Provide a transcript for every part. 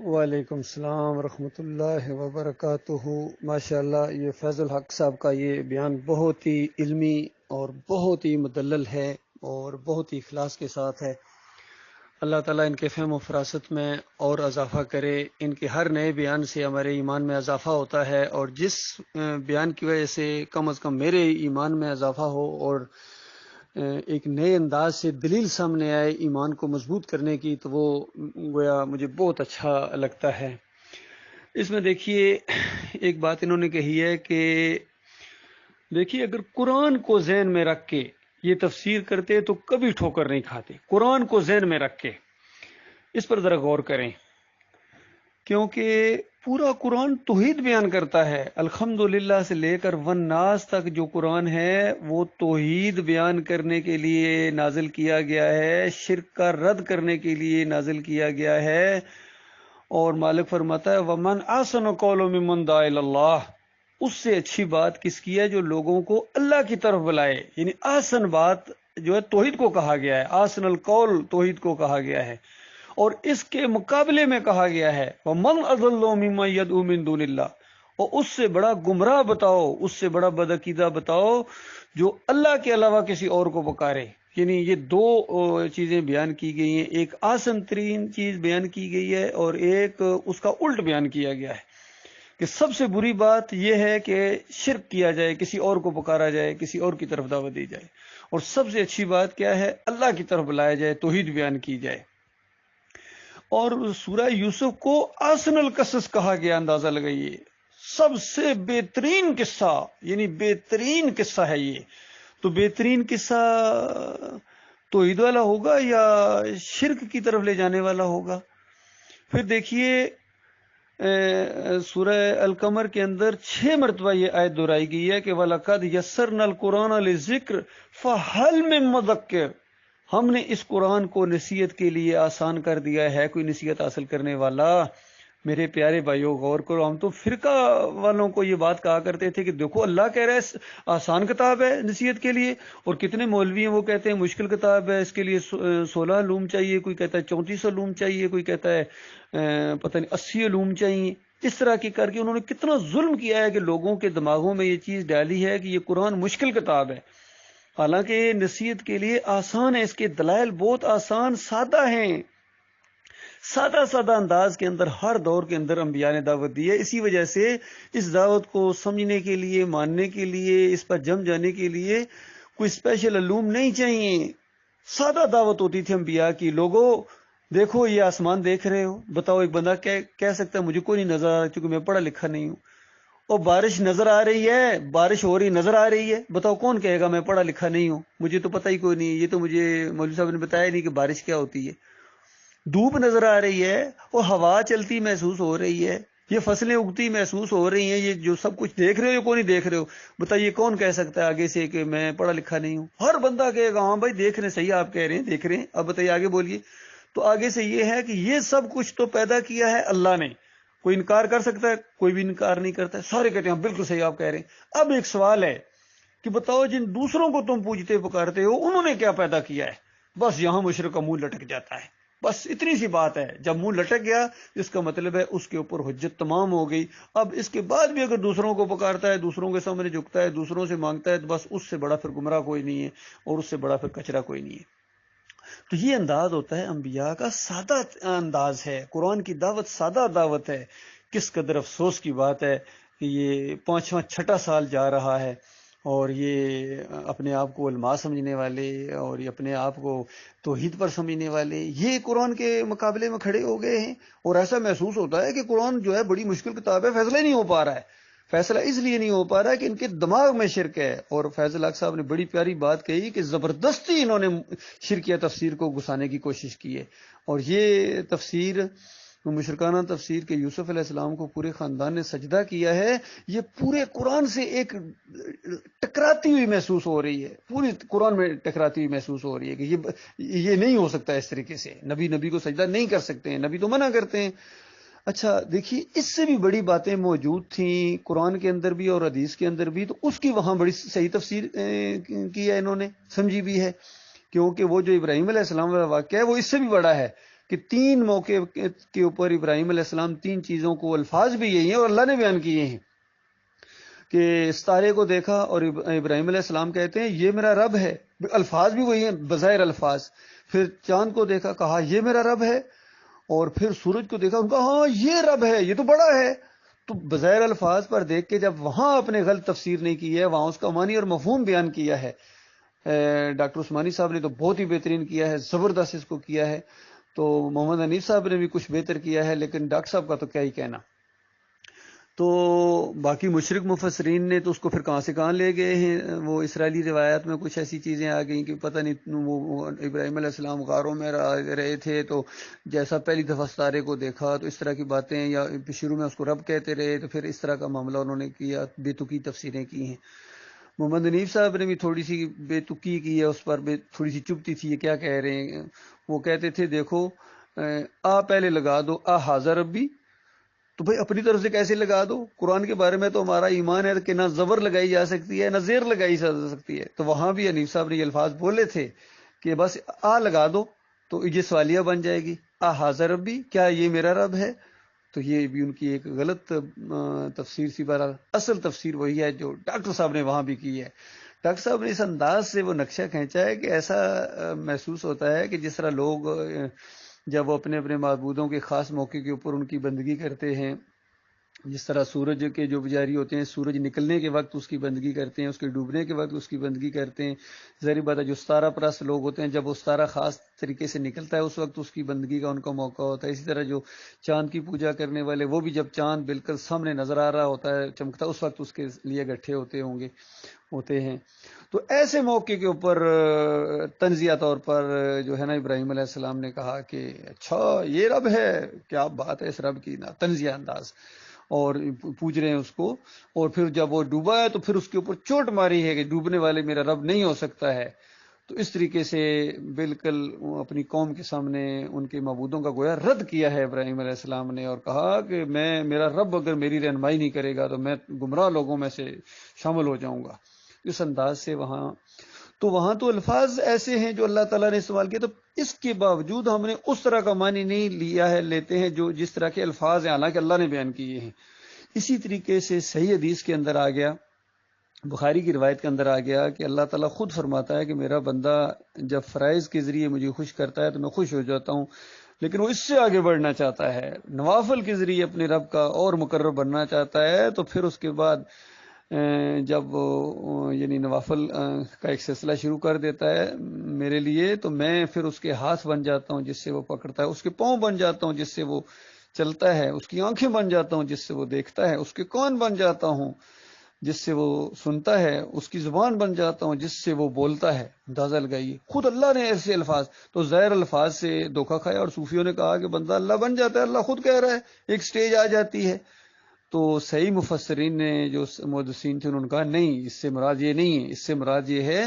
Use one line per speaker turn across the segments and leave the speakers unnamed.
وعلیکم السلام ورحمۃ اللہ وبرکاتہ۔ ماشاءاللہ، یہ فیض الحق صاحب کا یہ بیان بہت ہی علمی اور بہت ہی مدلل ہے اور بہت ہی اخلاص کے ساتھ ہے۔ اللہ تعالیٰ ان کے فہم و فراست میں اور اضافہ کرے۔ ان کے ہر نئے بیان سے ہمارے ایمان میں اضافہ ہوتا ہے، اور جس بیان کی وجہ سے کم از کم میرے ایمان میں اضافہ ہو اور ایک نئے انداز سے دلیل سامنے آئے ایمان کو مضبوط کرنے کی، تو وہ گویا مجھے بہت اچھا لگتا ہے۔ اس میں دیکھیے ایک بات انہوں نے کہی ہے کہ دیکھیے اگر قرآن کو ذہن میں رکھ کے یہ تفسیر کرتے تو کبھی ٹھوکر نہیں کھاتے۔ قرآن کو ذہن میں رکھ کے اس پر ذرا غور کریں، کیونکہ پورا قرآن توحید بیان کرتا ہے۔ الحمدللہ سے لے کر والناس تک جو قرآن ہے وہ توحید بیان کرنے کے لیے نازل کیا گیا ہے، شرک کا رد کرنے کے لیے نازل کیا گیا ہے۔ اور مالک فرماتا ہے وَمَنْ أَحْسَنُ قَوْلًا مِّمَّنْ دَعَا إِلَى اللَّهِ، اس سے اچھی بات کس کی ہے جو لوگوں کو اللہ کی طرف بلائے۔ یعنی آسن بات جو ہے توحید کو کہا گیا ہے، آسن القول توحید کو کہا گیا ہے، اور اس کے مقابلے میں کہا گیا ہے وَمَنْ أَضَلُّ مِمَّنْ يَدْعُو مِن دُونِ اللَّهِ، اور اس سے بڑا گمراہ بتاؤ، اس سے بڑا بدعقیدہ بتاؤ جو اللہ کے علاوہ کسی اور کو پکارے۔ یعنی یہ دو چیزیں بیان کی گئی ہیں، ایک آسن ترین چیز بیان کی گئی ہے اور ایک اس کا الٹ بیان کیا گیا ہے کہ سب سے بری بات یہ ہے کہ شرک کیا جائے، کسی اور کو پکارا جائے، کسی اور کی طرف دعوت دی جائے، اور سب سے اچھی بات کیا ہے؟ اللہ کی طرف بلایا جائے، توحید بیان کی جائے۔ اور سورہ یوسف کو آسن القصص کہا گیا، اندازہ لگائیے، سب سے بہترین قصہ، یعنی بہترین قصہ ہے یہ۔ تو بہترین قصہ توحید والا ہوگا یا شرک کی طرف لے جانے والا ہوگا؟ پھر دیکھیے سورہ القمر کے اندر 6 مرتبہ یہ آیت دہرائی گئی ہے کہ وَلَقَدْ يَسَّرْنَا الْقُرْآنَ لِلذِّكْرِ فَهَلْ مِن مُّدَّكِّرٍ، ہم نے اس قرآن کو نصیحت کے لیے آسان کر دیا ہے، کوئی نصیحت حاصل کرنے والا؟ میرے پیارے بھائیوں غور کرو، ہم تو فرقہ والوں کو یہ بات کہا کرتے تھے کہ دیکھو اللہ کہہ رہا ہے آسان کتاب ہے نصیحت کے لیے، اور کتنے مولوی ہیں وہ کہتے ہیں مشکل کتاب ہے، اس کے لیے 16 علوم چاہیے، کوئی کہتا ہے 34 علوم چاہیے، کوئی کہتا ہے پتہ نہیں 80 علوم چاہیے۔ اس طرح کی کر کے انہوں نے کتنا ظلم کیا ہے کہ لوگوں کے دماغوں میں یہ چیز ڈالی ہے کہ یہ قرآن مشکل کتاب ہے، حالانکہ یہ نصیحت کے لیے آسان ہے، اس کے دلائل بہت آسان سادہ ہیں۔ سادہ سادہ انداز کے اندر ہر دور کے اندر انبیاء نے دعوت دی ہے، اسی وجہ سے اس دعوت کو سمجھنے کے لیے، ماننے کے لیے، اس پر جم جانے کے لیے کوئی اسپیشل علوم نہیں چاہیے۔ سادہ دعوت ہوتی تھی انبیاء کی، لوگوں دیکھو یہ آسمان دیکھ رہے ہو، بتاؤ ایک بندہ کہہ سکتا ہے مجھے کوئی نہیں نظر آ رہا کیونکہ میں پڑھا لکھا نہیں ہوں۔ اور بارش نظر آ رہی ہے، بارش ہو رہی نظر آ رہی ہے، بتاؤ کون کہے گا میں پڑھا لکھا نہیں ہوں، مجھے تو پتہ ہی کوئی نہیں، یہ تو مجھے مولوی صاحب نے بتایا نہیں کہ بارش کیا ہوتی ہے۔ دھوپ نظر آ رہی ہے اور ہوا چلتی محسوس ہو رہی ہے، یہ فصلیں اگتی محسوس ہو رہی ہیں، یہ جو سب کچھ دیکھ رہے ہو یا کوئی نہیں دیکھ رہے ہو؟ بتائیے کون کہہ سکتا ہے آگے سے کہ میں پڑھا لکھا نہیں ہوں؟ ہر بندہ کہے گا ہاں بھائی دیکھ رہے ہیں، صحیح آپ کہہ رہے ہیں، دیکھ رہے ہیں۔ اب بتائیے آگے بولیے۔ تو آگے سے یہ ہے کہ یہ سب کچھ تو پیدا کیا ہے اللہ نے، کوئی انکار کر سکتا ہے؟ کوئی بھی انکار نہیں کرتا ہے، سارے کہتے ہیں بالکل صحیح آپ کہہ رہے ہیں۔ اب ایک سوال ہے کہ بتاؤ جن دوسروں کو تم پوجتے پکارتے ہو انہوں نے کیا پیدا کیا ہے؟ بس یہاں مشرک کا منہ لٹک جاتا ہے، بس اتنی سی بات ہے۔ جب منہ لٹک گیا اس کا مطلب ہے اس کے اوپر حجت تمام ہو گئی۔ اب اس کے بعد بھی اگر دوسروں کو پکارتا ہے، دوسروں کے سامنے جھکتا ہے، دوسروں سے مانگتا ہے، تو بس اس سے بڑا پھر گمراہ کوئی نہیں ہے اور اس سے بڑا پھر کچرا کوئی نہیں ہے۔ تو یہ انداز ہوتا ہے انبیاء کا، سادہ انداز ہے، قرآن کی دعوت سادہ دعوت ہے۔ کس قدر افسوس کی بات ہے کہ یہ 5واں 6واں سال جا رہا ہے اور یہ اپنے آپ کو علماء سمجھنے والے اور یہ اپنے آپ کو توحید پر سمجھنے والے یہ قرآن کے مقابلے میں کھڑے ہو گئے ہیں، اور ایسا محسوس ہوتا ہے کہ قرآن جو ہے بڑی مشکل کتاب ہے، فیصلہ ہی نہیں ہو پا رہا ہے۔ فیصلہ اس لیے نہیں ہو پا رہا ہے کہ ان کے دماغ میں شرک ہے، اور فیض الحق صاحب نے بڑی پیاری بات کہی کہ زبردستی انہوں نے شرکیہ تفسیر کو گھسانے کی کوشش کی ہے، اور یہ تفسیر مشرکانہ تفسیر کے یوسف علیہ السلام کو پورے خاندان نے سجدہ کیا ہے، یہ پورے قرآن سے ایک ٹکراتی ہوئی محسوس ہو رہی ہے، پوری قرآن میں ٹکراتی ہوئی محسوس ہو رہی ہے کہ یہ نہیں ہو سکتا اس طریقے سے، نبی کو سجدہ نہیں کر سکتے ہیں، نبی تو منع کرتے ہیں۔ اچھا دیکھیے اس سے بھی بڑی باتیں موجود تھیں قرآن کے اندر بھی اور حدیث کے اندر بھی، تو اس کی وہاں بڑی صحیح تفسیر کی ہے، انہوں نے سمجھی بھی ہے، کیونکہ وہ جو ابراہیم علیہ السلام والا واقعہ ہے وہ اس سے بھی بڑا ہے۔ کہ 3 موقع کے اوپر ابراہیم علیہ السلام 3 چیزوں کو، الفاظ بھی یہی ہیں اور اللہ نے بیان کیے ہیں، کہ ستارے کو دیکھا اور ابراہیم علیہ السلام کہتے ہیں یہ میرا رب ہے، الفاظ بھی وہی ہیں بظاہر الفاظ. پھر چاند کو دیکھا، کہا یہ میرا رب ہے، اور پھر سورج کو دیکھا، ان کا ہاں یہ رب ہے، یہ تو بڑا ہے. تو بظاہر الفاظ پر دیکھ کے جب وہاں اپنے غلط تفسیر نہیں کی ہے، وہاں اس کا معنی اور مفہوم بیان کیا ہے. ڈاکٹر عثمانی صاحب نے تو بہت ہی بہترین کیا ہے، زبردست اس کو کیا ہے. تو محمد حنیف صاحب نے بھی کچھ بہتر کیا ہے، لیکن ڈاکٹر صاحب کا تو کیا ہی کہنا. تو باقی مشرک مفسرین نے تو اس کو پھر کہاں سے کہاں لے گئے ہیں. وہ اسرائیلی روایات میں کچھ ایسی چیزیں آ گئیں کہ پتہ نہیں وہ ابراہیم علیہ السلام غاروں میں رہے تھے، تو جیسا پہلی دفعہ ستارے کو دیکھا تو اس طرح کی باتیں، یا شروع میں اس کو رب کہتے رہے، تو پھر اس طرح کا معاملہ انہوں نے کیا، بے تکی تفسیریں کی ہیں. محمد حنیف صاحب نے بھی تھوڑی سی بے تکی کی ہے، اس پر تھوڑی سی چپتی تھی، یہ کیا کہہ رہے ہیں. وہ کہتے تھے دیکھو آ پہلے لگا دو آ حاضر ربی، تو بھائی اپنی طرف سے کیسے لگا دو؟ قرآن کے بارے میں تو ہمارا ایمان ہے کہ نہ زبر لگائی جا سکتی ہے نہ زیر لگائی جا سکتی ہے. تو وہاں بھی حنیف صاحب نے یہ الفاظ بولے تھے کہ بس آ لگا دو تو یہ سوالیہ بن جائے گی، آ حاضر ربی، کیا یہ میرا رب ہے؟ تو یہ بھی ان کی ایک غلط تفسیر سی. بہرحال اصل تفسیر وہی ہے جو ڈاکٹر صاحب نے وہاں بھی کی ہے. ڈاکٹر صاحب نے اس انداز سے وہ نقشہ کھینچا ہے کہ ایسا محسوس ہوتا ہے کہ جس طرح لوگ جب وہ اپنے اپنے معبودوں کے خاص موقع کے اوپر ان کی بندگی کرتے ہیں، جس طرح سورج کے جو پجاری ہوتے ہیں سورج نکلنے کے وقت اس کی بندگی کرتے ہیں، اس کے ڈوبنے کے وقت اس کی بندگی کرتے ہیں. ظاہر بات ہے جو ستارہ پرست لوگ ہوتے ہیں جب وہ ستارہ خاص طریقے سے نکلتا ہے اس وقت اس کی بندگی کا ان کا موقع ہوتا ہے. اسی طرح جو چاند کی پوجا کرنے والے وہ بھی جب چاند بالکل سامنے نظر آ رہا ہوتا ہے چمکتا، اس وقت اس کے لیے اکٹھے ہوتے ہیں. تو ایسے موقع کے اوپر تنزیہ طور پر جو ہے نا ابراہیم علیہ السلام نے کہا کہ اچھا یہ رب ہے، کیا بات ہے اس رب کی، نا تنزیہ انداز، اور پوچھ رہے ہیں اس کو. اور پھر جب وہ ڈوبا ہے تو پھر اس کے اوپر چوٹ ماری ہے کہ ڈوبنے والے میرا رب نہیں ہو سکتا ہے. تو اس طریقے سے بالکل اپنی قوم کے سامنے ان کے معبودوں کا گویا رد کیا ہے ابراہیم علیہ السلام نے، اور کہا کہ میرا رب اگر میری رہنمائی نہیں کرے گا تو میں گمراہ لوگوں میں سے شامل ہو جاؤں گا. اس انداز سے وہاں تو الفاظ ایسے ہیں جو اللہ تعالیٰ نے استعمال کیا، تو اس کے باوجود ہم نے اس طرح کا معنی نہیں لیا ہے، لیتے ہیں جو جس طرح کے الفاظ ہیں حالانکہ اللہ نے بیان کیے ہیں. اسی طریقے سے صحیح حدیث کے اندر آ گیا، بخاری کی روایت کے اندر آ گیا کہ اللہ تعالیٰ خود فرماتا ہے کہ میرا بندہ جب فرائض کے ذریعے مجھے خوش کرتا ہے تو میں خوش ہو جاتا ہوں، لیکن وہ اس سے آگے بڑھنا چاہتا ہے، نوافل کے ذریعے اپنے رب کا اور مقرب بننا چاہتا ہے، تو پھر اس کے بعد جب یعنی نوافل کا ایک سلسلہ شروع کر دیتا ہے میرے لیے، تو میں پھر اس کے ہاتھ بن جاتا ہوں جس سے وہ پکڑتا ہے، اس کے پاؤں بن جاتا ہوں جس سے وہ چلتا ہے، اس کی آنکھیں بن جاتا ہوں جس سے وہ دیکھتا ہے، اس کے کان بن جاتا ہوں جس سے وہ سنتا ہے، اس کی زبان بن جاتا ہوں جس سے وہ بولتا ہے. اندازہ لگائیے خود اللہ نے ایسے الفاظ، تو زہر الفاظ سے دھوکہ کھایا، اور صوفیوں نے کہا کہ بندہ اللہ بن جاتا ہے، اللہ خود کہہ رہا ہے، ایک سٹیج آ جاتی ہے. تو صحیح مفسرین نے جو محدثین تھے انہوں نے کہا نہیں، اس سے مراد یہ نہیں ہے، اس سے مراد یہ ہے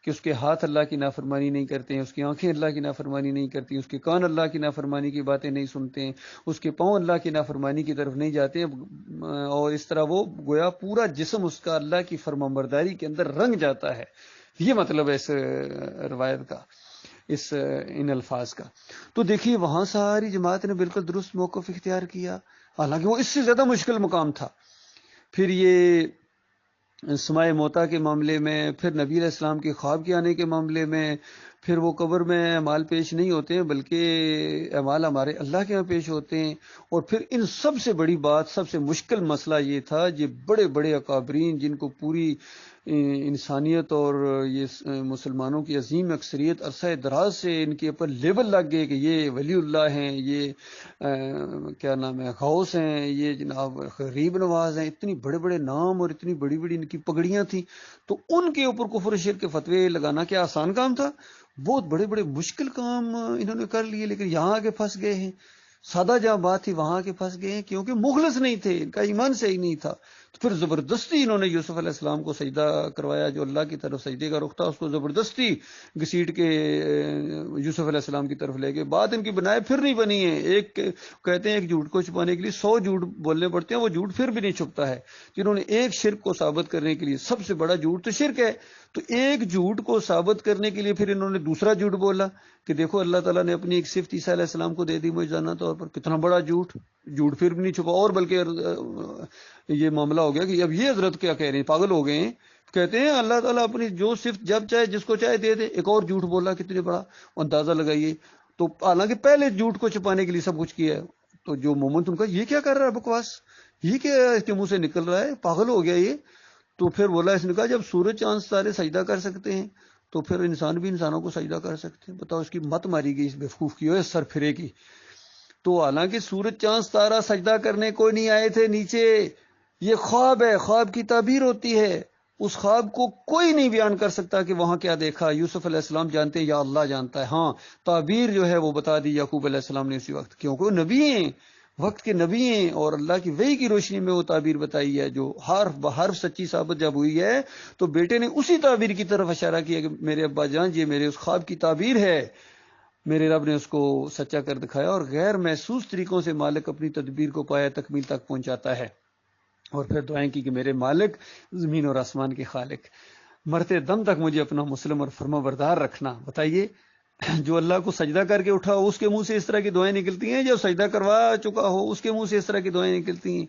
کہ اس کے ہاتھ اللہ کی نافرمانی نہیں کرتے ہیں، اس کی آنکھیں اللہ کی نافرمانی نہیں کرتی، اس کے کان اللہ کی نافرمانی کی باتیں نہیں سنتے ہیں، اس کے پاؤں اللہ کی نافرمانی کی طرف نہیں جاتے ہیں، اور اس طرح وہ گویا پورا جسم اس کا اللہ کی فرمانبرداری کے اندر رنگ جاتا ہے. یہ مطلب ہے اس روایت کا، ان الفاظ کا. تو دیکھیے وہاں ساری جماعت نے بالکل درست موقف اختیار کیا، حالانکہ وہ اس سے زیادہ مشکل مقام تھا. پھر یہ سمائے موتا کے معاملے میں، پھر نبی علیہ السلام کے خواب کے آنے کے معاملے میں، پھر وہ قبر میں اعمال پیش نہیں ہوتے ہیں بلکہ اعمال ہمارے اللہ کے یہاں پیش ہوتے ہیں. اور پھر ان سب سے بڑی بات، سب سے مشکل مسئلہ یہ تھا، یہ بڑے بڑے اکابرین جن کو پوری انسانیت اور یہ مسلمانوں کی عظیم اکثریت عرصہ دراز سے ان کے اوپر لیبل لگ گئے کہ یہ ولی اللہ ہیں، یہ کیا نام ہے غوث ہیں، یہ جناب غریب نواز ہیں، اتنی بڑے بڑے نام اور اتنی بڑی بڑی ان کی پگڑیاں تھیں. تو ان کے اوپر کفر و شرک کے فتوے لگانا کیا آسان کام تھا؟ بہت بڑے بڑے مشکل کام انہوں نے کر لیے، لیکن یہاں آگے پھنس گئے ہیں. سادہ جہاں بات تھی وہاں کے پھنس گئے ہیں، کیونکہ مخلص نہیں تھے، ان کا ایمان صحیح نہیں تھا. تو پھر زبردستی انہوں نے یوسف علیہ السلام کو سجدہ کروایا، جو اللہ کی طرف سجدے کا رخ تھا اس کو زبردستی گھسیٹ کے یوسف علیہ السلام کی طرف لے گئے. بات ان کی بنائے پھر نہیں بنی ہے. ایک کہتے ہیں ایک جھوٹ کو چھپانے کے لیے 100 جھوٹ بولنے پڑتے ہیں، وہ جھوٹ پھر بھی نہیں چھپتا ہے. جنہوں نے ایک شرک کو ثابت کرنے کے لیے، سب سے بڑا جھوٹ تو شرک ہے، تو ایک جھوٹ کو ثابت کرنے کے لیے پھر انہوں نے دوسرا جھوٹ بولا کہ دیکھو اللہ تعالیٰ نے اپنی ایک صفت عیسیٰ علیہ السلام کو دے دی معجزانہ طور پر. کتنا بڑا جھوٹ پھر بھی نہیں چھپا. اور بلکہ یہ معاملہ ہو گیا کہ اب یہ حضرت کیا کہہ رہے ہیں, پاگل ہو گئے ہیں. کہتے ہیں اللہ تعالیٰ اپنی جو صفت جب چاہے جس کو چاہے دے دے. ایک اور جھوٹ بولا, کتنے بڑا اندازہ لگائیے. تو حالانکہ پہلے جھوٹ کو چھپانے کے لیے سب کچھ کیا ہے. تو جو مومن تم کا یہ کیا کر رہا ہے بکواس, یہ کیا اس کے منہ سے نکل رہا ہے, پاگل ہو گیا یہ. تو پھر بولا, اس نے کہا جب سورج چاند ستارے سجدہ کر سکتے ہیں تو پھر انسان بھی انسانوں کو سجدہ کر سکتے ہیں. بتاؤ اس کی مت ماری گئی, اس بیوقوف کی ہوئے سر پھرے کی. تو حالانکہ سورج چاند ستارہ سجدہ کرنے کوئی نہیں آئے تھے نیچے, یہ خواب ہے, خواب کی تعبیر ہوتی ہے. اس خواب کو کوئی نہیں بیان کر سکتا کہ وہاں کیا دیکھا. یوسف علیہ السلام جانتے ہیں یا اللہ جانتا ہے. ہاں تعبیر جو ہے وہ بتا دی یعقوب علیہ السلام نے اسی وقت, کیونکہ وہ نبی ہیں, وقت کے نبی ہیں, اور اللہ کی وحی کی روشنی میں وہ تعبیر بتائی ہے جو حرف بحرف سچی ثابت جب ہوئی ہے تو بیٹے نے اسی تعبیر کی طرف اشارہ کیا کہ میرے ابا جان یہ میرے اس خواب کی تعبیر ہے. میرے رب نے اس کو سچا کر دکھایا, اور غیر محسوس طریقوں سے مالک اپنی تدبیر کو پایا تکمیل تک پہنچاتا ہے. اور پھر دعائیں کی کہ میرے مالک زمین اور آسمان کے خالق, مرتے دم تک مجھے اپنا مسلم اور فرما بردار رکھنا. بتائیے, جو اللہ کو سجدہ کر کے اٹھا ہو اس کے منہ سے اس طرح کی دعائیں نکلتی ہیں, جو سجدہ کروا چکا ہو اس کے منہ سے اس طرح کی دعائیں نکلتی ہیں.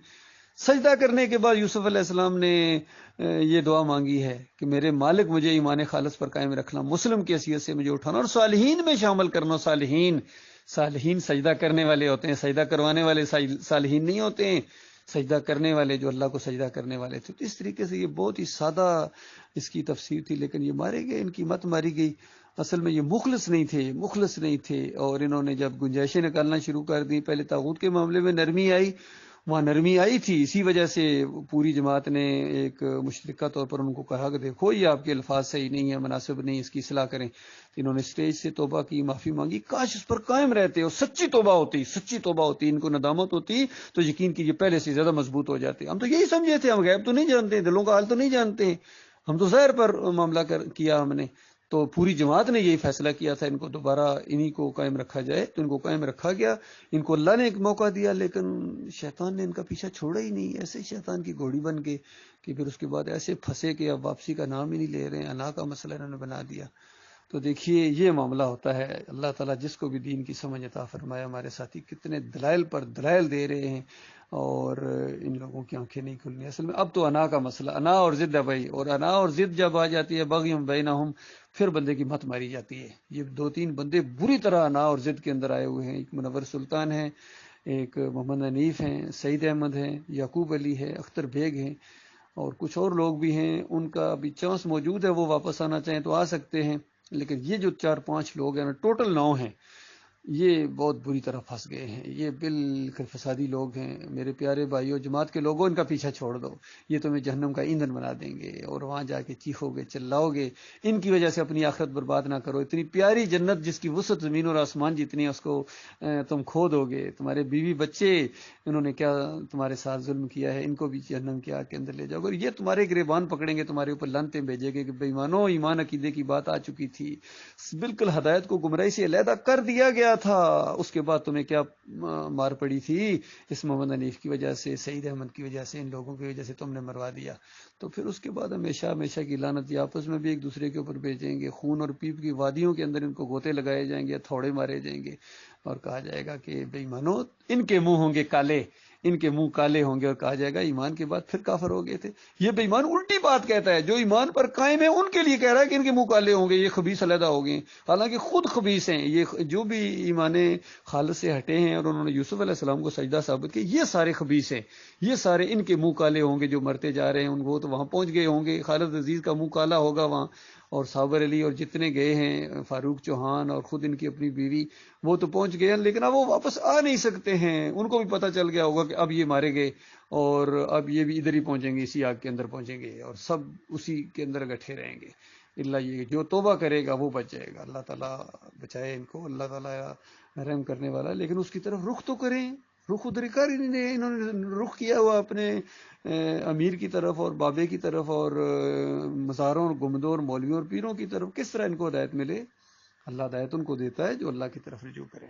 سجدہ کرنے کے بعد یوسف علیہ السلام نے یہ دعا مانگی ہے کہ میرے مالک مجھے ایمان خالص پر قائم رکھنا, مسلم کی حیثیت سے مجھے اٹھانا اور صالحین میں شامل کرنا. صالحین سجدہ کرنے والے ہوتے ہیں, سجدہ کروانے والے صالحین نہیں ہوتے ہیں. سجدہ کرنے والے جو اللہ کو سجدہ کرنے والے تھے. تو اس طریقے سے یہ بہت ہی سادہ اس کی تفسیر تھی, لیکن یہ مارے گئے, ان کی مت ماری گئی. اصل میں یہ مخلص نہیں تھے, اور انہوں نے جب گنجائشیں نکالنا شروع کر دی, پہلے طاغوت کے معاملے میں نرمی آئی, وہاں نرمی آئی تھی, اسی وجہ سے پوری جماعت نے ایک مشترکہ طور پر ان کو کہا کہ دیکھو یہ آپ کے الفاظ صحیح نہیں ہے, مناسب نہیں, اس کی اصلاح کریں. تو انہوں نے اسٹیج سے توبہ کی, معافی مانگی. کاش اس پر قائم رہتے اور سچی توبہ ہوتی, ان کو ندامت ہوتی تو یقین کیجیے پہلے سے زیادہ مضبوط ہو جاتے. ہم تو یہی سمجھے تھے, ہم غیب تو نہیں جانتے, دلوں کا حال تو نہیں جانتے, ہم تو ظاہر پر معاملہ کیا ہم نے. تو پوری جماعت نے یہی فیصلہ کیا تھا ان کو دوبارہ انہی کو قائم رکھا جائے, تو ان کو قائم رکھا گیا. ان کو اللہ نے ایک موقع دیا, لیکن شیطان نے ان کا پیچھا چھوڑا ہی نہیں. ایسے شیطان کی گھوڑی بن کے کہ پھر اس کے بعد ایسے پھنسے کہ اب واپسی کا نام ہی نہیں لے رہے ہیں, انا کا مسئلہ انہوں نے بنا دیا. تو دیکھیے یہ معاملہ ہوتا ہے. اللہ تعالیٰ جس کو بھی دین کی سمجھ عطا فرمایا, ہمارے ساتھی کتنے دلائل پر دلائل دے رہے ہیں, اور ان لوگوں کی آنکھیں نہیں کھلنی. اصل میں اب تو انا کا مسئلہ, انا اور ضد ہے بھائی, اور انا اور ضد جب آ جاتی ہے بغیم بینہم, پھر بندے کی مت ماری جاتی ہے. یہ 2-3 بندے بری طرح انا اور ضد کے اندر آئے ہوئے ہیں. ایک منور سلطان ہیں, ایک محمد حنیف ہیں, سعید احمد ہیں, یعقوب علی ہے, اختر بیگ ہیں, اور کچھ اور لوگ بھی ہیں. ان کا ابھی چانس موجود ہے, وہ واپس آنا چاہیں تو آ سکتے ہیں. لیکن یہ جو 4-5 لوگ ہیں, ٹوٹل 9 ہیں, یہ بہت بری طرح پھنس گئے ہیں. یہ بالکل فسادی لوگ ہیں. میرے پیارے بھائیوں, جماعت کے لوگوں, ان کا پیچھا چھوڑ دو. یہ تمہیں جہنم کا ایندھن بنا دیں گے, اور وہاں جا کے چیخو گے, چلاؤ گے. ان کی وجہ سے اپنی آخرت برباد نہ کرو. اتنی پیاری جنت جس کی وسعت زمین اور آسمان جتنی ہے, اس کو تم کھو دو گے. تمہارے بیوی بچے, انہوں نے کیا تمہارے ساتھ ظلم کیا ہے, ان کو بھی جہنم کے آگ کے اندر لے جاؤ گے. اور یہ تمہارے گریبان پکڑیں گے, تمہارے اوپر لعنتیں بھیجیں گے کہ بے ایمانو, ایمان عقیدے کی بات آ چکی تھی, بالکل ہدایت کو گمراہی سے علیحدہ کر دیا گیا تھا. اس کے بعد تمہیں کیا مار پڑی تھی, اس محمد حنیف کی وجہ سے, سعید احمد کی وجہ سے, ان لوگوں کی وجہ سے تم نے مروا دیا. تو پھر اس کے بعد ہمیشہ کی لعنت, آپس میں بھی ایک دوسرے کے اوپر بھیجیں گے. خون اور پیپ کی وادیوں کے اندر ان کو گوتے لگائے جائیں گے, تھوڑے مارے جائیں گے, اور کہا جائے گا کہ بے ایمانو, ان کے منہ ہوں گے کالے, ان کے منہ کالے ہوں گے, اور کہا جائے گا ایمان کے بعد پھر کافر ہو گئے تھے. یہ بے ایمان الٹی بات کہتا ہے. جو ایمان پر قائم ہے ان کے لیے کہہ رہا ہے کہ ان کے منہ کالے ہوں گے, یہ خبیث علیحدہ ہو گئے, حالانکہ خود خبیث ہیں. یہ جو بھی ایمان خالص سے ہٹے ہیں اور انہوں نے یوسف علیہ السلام کو سجدہ ثابت کیا, یہ سارے خبیث ہیں. یہ سارے ان کے منہ کالے ہوں گے جو مرتے جا رہے ہیں. ان کو تو وہاں پہنچ گئے ہوں گے, خالد عزیز کا منہ کالا ہوگا وہاں, اور صابر علی اور جتنے گئے ہیں, فاروق چوہان اور خود ان کی اپنی بیوی, وہ تو پہنچ گئے ہیں, لیکن اب وہ واپس آ نہیں سکتے ہیں. ان کو بھی پتہ چل گیا ہوگا کہ اب یہ مارے گئے, اور اب یہ بھی ادھر ہی پہنچیں گے, اسی آگ کے اندر پہنچیں گے, اور سب اسی کے اندر گٹھے رہیں گے. اللہ یہ جو توبہ کرے گا وہ بچ جائے گا. اللہ تعالیٰ بچائے ان کو, اللہ تعالیٰ رحم کرنے والا. لیکن اس کی طرف رخ تو کریں, رخ ادھر کر ہی نہیں. انہوں نے رخ کیا ہوا اپنے امیر کی طرف اور بابے کی طرف, اور مزاروں اور گنبدوں اور مولویوں اور پیروں کی طرف. کس طرح ان کو ہدایت ملے؟ اللہ ہدایت ان کو دیتا ہے جو اللہ کی طرف رجوع کرے.